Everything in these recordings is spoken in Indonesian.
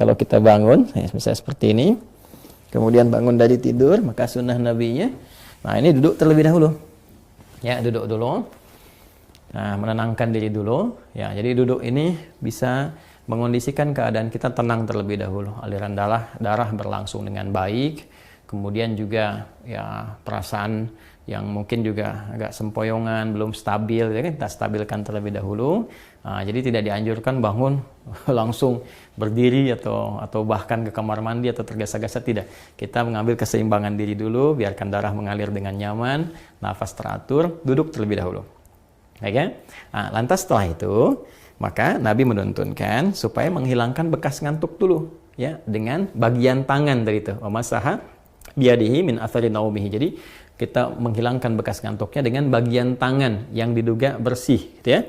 kalau kita bangun, misalnya seperti ini, kemudian bangun dari tidur, maka sunnah nabinya, nah ini duduk terlebih dahulu. Ya, duduk dulu. Nah, menenangkan diri dulu. Ya, jadi duduk ini bisa mengondisikan keadaan kita tenang terlebih dahulu. Aliran darah berlangsung dengan baik. Kemudian juga ya perasaan yang mungkin juga agak sempoyongan, belum stabil, ya kan? Kita stabilkan terlebih dahulu. Nah, jadi tidak dianjurkan bangun langsung berdiri atau bahkan ke kamar mandi atau tergesa-gesa, tidak. Kita mengambil keseimbangan diri dulu, biarkan darah mengalir dengan nyaman, nafas teratur, duduk terlebih dahulu. Oke? Nah, lantas setelah itu, maka Nabi menuntunkan supaya menghilangkan bekas ngantuk dulu, ya, dengan bagian tangan dari itu. Wamasaha biyadihi min athari naumihi. Jadi kita menghilangkan bekas ngantuknya dengan bagian tangan yang diduga bersih, gitu ya.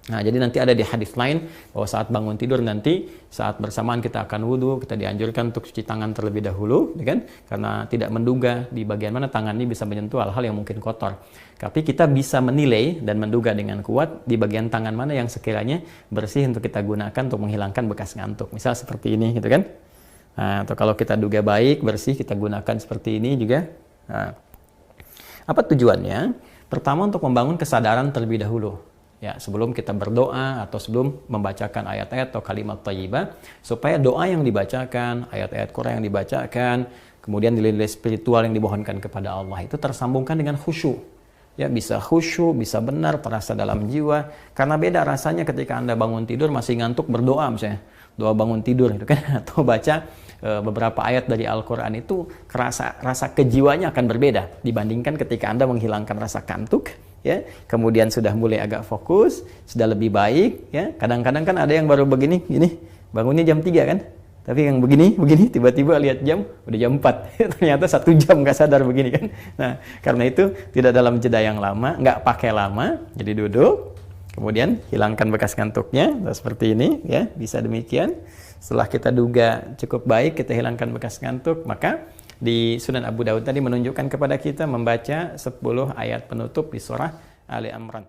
Nah, jadi nanti ada di hadis lain bahwa saat bangun tidur nanti saat bersamaan kita akan wudhu, kita dianjurkan untuk cuci tangan terlebih dahulu, ya kan? Karena tidak menduga di bagian mana tangan ini bisa menyentuh hal-hal yang mungkin kotor. Tapi kita bisa menilai dan menduga dengan kuat di bagian tangan mana yang sekiranya bersih untuk kita gunakan untuk menghilangkan bekas ngantuk. Misal seperti ini, gitu kan? Nah, atau kalau kita duga baik, bersih, kita gunakan seperti ini juga. Nah, apa tujuannya? Pertama, untuk membangun kesadaran terlebih dahulu. Ya, sebelum kita berdoa atau sebelum membacakan ayat-ayat atau kalimat thayyibah, supaya doa yang dibacakan, ayat-ayat Quran yang dibacakan, kemudian nilai-nilai spiritual yang dimohonkan kepada Allah itu tersambungkan dengan khusyuk. Ya, bisa khusyuk, bisa benar, terasa dalam jiwa. Karena beda rasanya ketika Anda bangun tidur masih ngantuk berdoa misalnya. Doa bangun tidur gitu kan, atau baca beberapa ayat dari Al-Quran, itu rasa kejiwaannya akan berbeda dibandingkan ketika Anda menghilangkan rasa kantuk, ya, kemudian sudah mulai agak fokus, sudah lebih baik, ya. Kadang-kadang kan ada yang baru begini, bangunnya jam 3 kan, tapi yang begini, tiba-tiba lihat jam, udah jam 4, ternyata 1 jam nggak sadar begini kan. Nah, karena itu tidak dalam jeda yang lama, nggak pakai lama, jadi duduk, kemudian hilangkan bekas ngantuknya, seperti ini, ya, bisa demikian. Setelah kita duga cukup baik, kita hilangkan bekas ngantuk, maka di Sunan Abu Daud tadi menunjukkan kepada kita membaca 10 ayat penutup di surah Ali Imran.